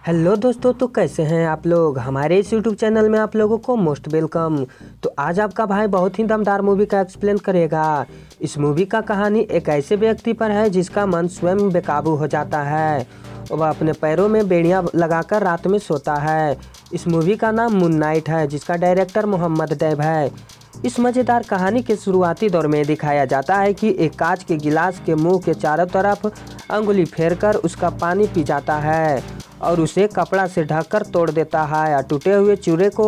Hello दोस्तों, तो कैसे हैं आप लोग। हमारे इस यूट्यूब चैनल में आप लोगों को मोस्ट वेलकम। तो आज आपका भाई बहुत ही दमदार मूवी का एक्सप्लेन करेगा। इस मूवी का कहानी एक ऐसे व्यक्ति पर है जिसका मन स्वयं बेकाबू हो जाता है। वह अपने पैरों में बेड़ियां लगाकर रात में सोता है। इस मूवी का नाम मून नाइट है, जिसका डायरेक्टर मोहम्मद डैब है। इस मज़ेदार कहानी के शुरुआती दौर में दिखाया जाता है कि एक कांच के गिलास के मुंह के चारों तरफ अंगुली फेरकर उसका पानी पी जाता है और उसे कपड़ा से ढककर तोड़ देता है और टूटे हुए चूरे को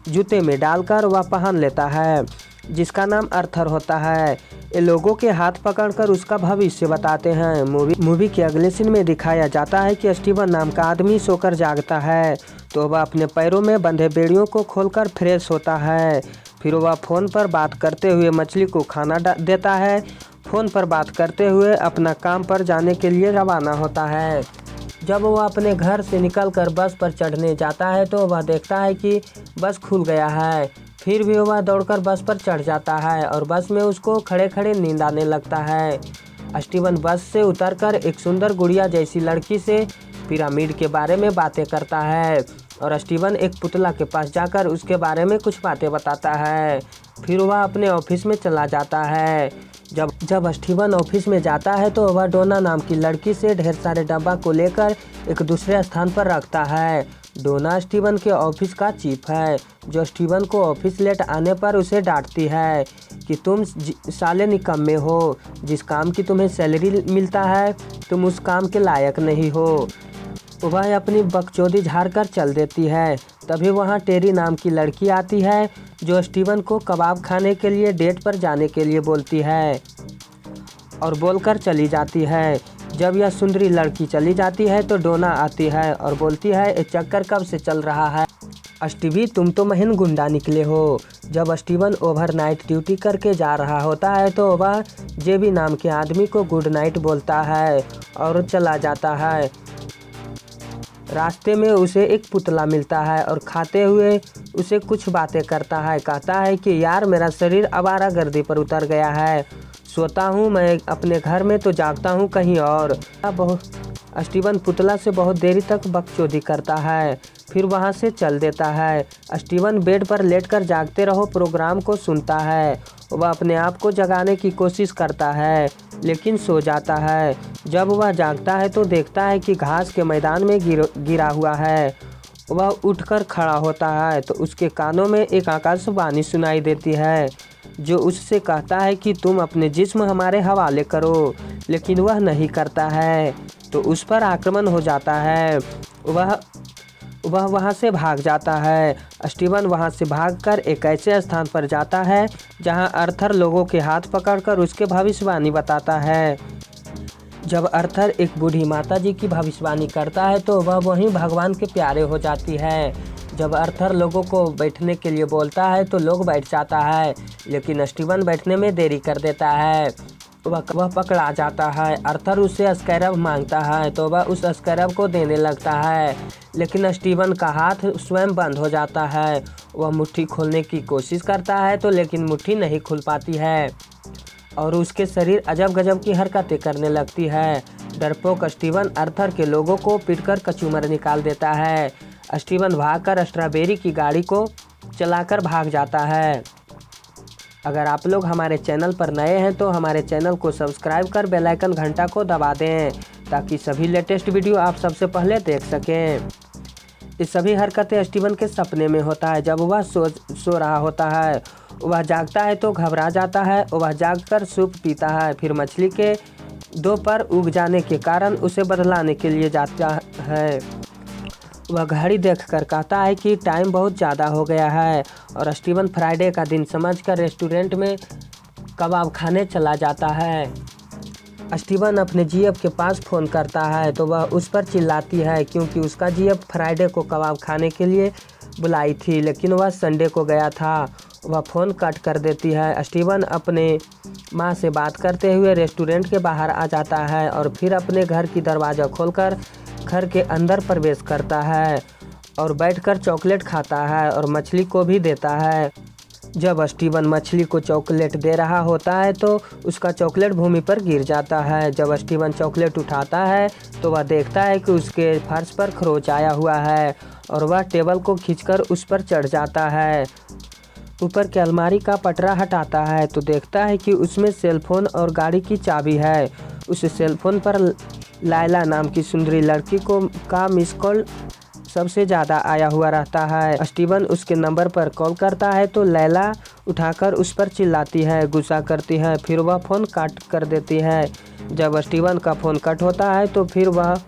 जूते में डालकर वह पहन लेता है, जिसका नाम अर्थर होता है। ये लोगों के हाथ पकड़कर उसका भविष्य बताते हैं। मूवी के अगले सीन में दिखाया जाता है कि स्टीवन नाम का आदमी सोकर जागता है, तो वह अपने पैरों में बंधे बेड़ियों को खोलकर फ्रेश होता है। फिर वह फ़ोन पर बात करते हुए मछली को खाना देता है। फ़ोन पर बात करते हुए अपना काम पर जाने के लिए रवाना होता है। जब वह अपने घर से निकलकर बस पर चढ़ने जाता है तो वह देखता है कि बस खुल गया है। फिर भी वह दौड़कर बस पर चढ़ जाता है और बस में उसको खड़े खड़े नींद आने लगता है। स्टीवन बस से उतरकर एक सुंदर गुड़िया जैसी लड़की से पिरामिड के बारे में बातें करता है और स्टीवन एक पुतला के पास जाकर उसके बारे में कुछ बातें बताता है। फिर वह अपने ऑफिस में चला जाता है। जब स्टीवन ऑफिस में जाता है तो वह डोना नाम की लड़की से ढेर सारे डब्बा को लेकर एक दूसरे स्थान पर रखता है। डोना स्टीवन के ऑफिस का चीफ है, जो स्टीवन को ऑफिस लेट आने पर उसे डांटती है कि तुम साले निकम्मे हो। जिस काम की तुम्हें सैलरी मिलता है तुम उस काम के लायक नहीं हो। वह अपनी बकचोदी झाड़कर चल देती है। तभी वहाँ टेरी नाम की लड़की आती है, जो स्टीवन को कबाब खाने के लिए डेट पर जाने के लिए बोलती है और बोलकर चली जाती है। जब यह सुंदरी लड़की चली जाती है तो डोना आती है और बोलती है, ये चक्कर कब से चल रहा है स्टीवी, तुम तो महीन गुंडा निकले हो। जब स्टीवन ओवरनाइट ड्यूटी करके जा रहा होता है तो वह जेबी नाम के आदमी को गुड नाइट बोलता है और चला जाता है। रास्ते में उसे एक पुतला मिलता है और खाते हुए उसे कुछ बातें करता है। कहता है कि यार, मेरा शरीर आवारागर्दी पर उतर गया है। सोता हूँ मैं अपने घर में तो जागता हूँ कहीं और। स्टीवन पुतला से बहुत देरी तक बकचोदी करता है, फिर वहाँ से चल देता है। स्टीवन बेड पर लेटकर जागते रहो प्रोग्राम को सुनता है। वह अपने आप को जगाने की कोशिश करता है लेकिन सो जाता है। जब वह जागता है तो देखता है कि घास के मैदान में गिरा हुआ है। वह उठकर खड़ा होता है तो उसके कानों में एक आकाशवाणी सुनाई देती है, जो उससे कहता है कि तुम अपने जिस्म हमारे हवाले करो। लेकिन वह नहीं करता है तो उस पर आक्रमण हो जाता है। वह वहाँ से भाग जाता है। स्टीवन वहाँ से भागकर एक ऐसे स्थान पर जाता है जहाँ अर्थर लोगों के हाथ पकड़कर उसके भविष्यवाणी बताता है। जब अर्थर एक बूढ़ी माता जी की भविष्यवाणी करता है तो वह वहीं भगवान के प्यारे हो जाती है। जब अर्थर लोगों को बैठने के लिए बोलता है तो लोग बैठ जाता है, लेकिन स्टीवन बैठने में देरी कर देता है। वह पकड़ा जाता है। अर्थर उससे स्कैरब मांगता है तो वह उस स्कैरब को देने लगता है, लेकिन स्टीवन का हाथ स्वयं बंद हो जाता है। वह मुट्ठी खोलने की कोशिश करता है तो लेकिन मुट्ठी नहीं खुल पाती है और उसके शरीर अजब गजब की हरकतें करने लगती है। डरपोक स्टीवन अर्थर के लोगों को पीटकर कचूमर निकाल देता है। स्टीवन भागकर स्ट्रॉबेरी की गाड़ी को चलाकर भाग जाता है। अगर आप लोग हमारे चैनल पर नए हैं तो हमारे चैनल को सब्सक्राइब कर बेल आइकन घंटा को दबा दें, ताकि सभी लेटेस्ट वीडियो आप सबसे पहले देख सकें। ये सभी हरकतें स्टीवन के सपने में होता है। जब वह सो रहा होता है, वह जागता है तो घबरा जाता है। वह जागकर सूप पीता है। फिर मछली के दो पर उग जाने के कारण उसे बदलाने के लिए जाता है। वह घड़ी देखकर कहता है कि टाइम बहुत ज़्यादा हो गया है और स्टीवन फ्राइडे का दिन समझकर रेस्टोरेंट में कबाब खाने चला जाता है। स्टीवन अपने जीएफ के पास फ़ोन करता है तो वह उस पर चिल्लाती है क्योंकि उसका जीएफ फ्राइडे को कबाब खाने के लिए बुलाई थी, लेकिन वह संडे को गया था। वह फ़ोन कट कर देती है। स्टीवन अपने माँ से बात करते हुए रेस्टोरेंट के बाहर आ जाता है और फिर अपने घर की दरवाज़ा खोलकर घर के अंदर प्रवेश करता है और बैठकर चॉकलेट खाता है और मछली को भी देता है। जब स्टीवन मछली को चॉकलेट दे रहा होता है तो उसका चॉकलेट भूमि पर गिर जाता है। जब स्टीवन चॉकलेट उठाता है तो वह देखता है कि उसके फर्श पर खरोंच आया हुआ है और वह टेबल को खींचकर उस पर चढ़ जाता है। ऊपर की अलमारी का पटरा हटाता है तो देखता है कि उसमें सेलफोन और गाड़ी की चाबी है। उस सेलफोन पर लायला नाम की सुंदरी लड़की का मिस कॉल सबसे ज़्यादा आया हुआ रहता है। स्टीवन उसके नंबर पर कॉल करता है तो लैला उठाकर उस पर चिल्लाती है, गुस्सा करती है, फिर वह फ़ोन काट कर देती है। जब स्टीवन का फ़ोन कट होता है तो फिर वह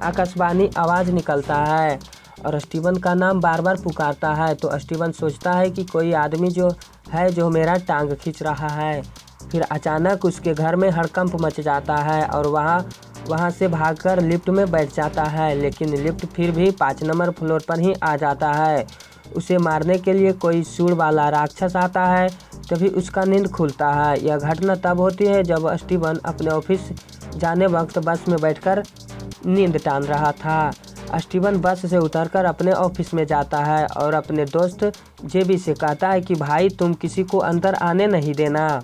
आकाशवाणी आवाज़ निकलता है और स्टीवन का नाम बार बार पुकारता है। तो स्टीवन सोचता है कि कोई आदमी जो मेरा टांग खींच रहा है। फिर अचानक उसके घर में हड़कंप मच जाता है और वहाँ से भागकर लिफ्ट में बैठ जाता है, लेकिन लिफ्ट फिर भी 5 नंबर फ्लोर पर ही आ जाता है। उसे मारने के लिए कोई सूंड वाला राक्षस आता है, तभी उसका नींद खुलता है। यह घटना तब होती है जब स्टीवन अपने ऑफिस जाने वक्त बस में बैठकर नींद टान रहा था। स्टीवन बस से उतरकर अपने ऑफिस में जाता है और अपने दोस्त जेबी से कहता है कि भाई तुम किसी को अंदर आने नहीं देना।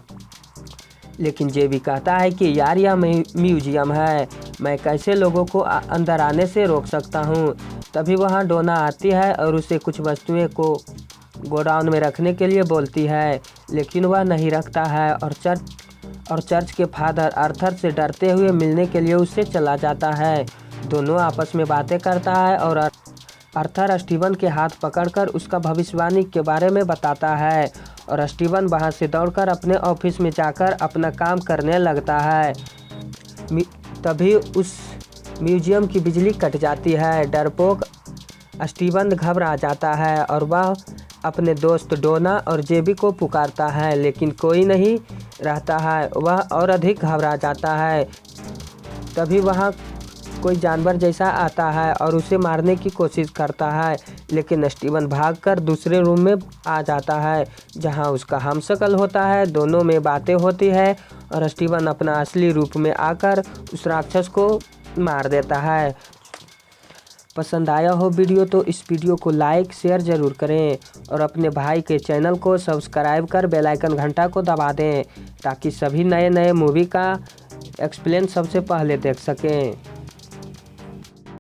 लेकिन जेबी कहता है कि यार यह म्यूजियम है, मैं कैसे लोगों को अंदर आने से रोक सकता हूँ। तभी वहाँ डोना आती है और उसे कुछ वस्तुएं को गोडाउन में रखने के लिए बोलती है, लेकिन वह नहीं रखता है और चर्च के फादर आर्थर से डरते हुए मिलने के लिए उससे चला जाता है। दोनों आपस में बातें करता है और आर्थर स्टीवन के हाथ पकड़कर उसका भविष्यवाणी के बारे में बताता है और स्टीवन वहां से दौड़कर अपने ऑफिस में जाकर अपना काम करने लगता है। तभी उस म्यूजियम की बिजली कट जाती है। डरपोक स्टीवन घबरा जाता है और वह अपने दोस्त डोना और जेबी को पुकारता है, लेकिन कोई नहीं रहता है। वह और अधिक घबरा जाता है। तभी वहाँ कोई जानवर जैसा आता है और उसे मारने की कोशिश करता है, लेकिन स्टीवन भागकर दूसरे रूम में आ जाता है जहां उसका हमशक्ल होता है। दोनों में बातें होती है और स्टीवन अपना असली रूप में आकर उस राक्षस को मार देता है। पसंद आया हो वीडियो तो इस वीडियो को लाइक शेयर ज़रूर करें और अपने भाई के चैनल को सब्सक्राइब कर बेल आइकन घंटा को दबा दें ताकि सभी नए मूवी का एक्सप्लेन सबसे पहले देख सकें।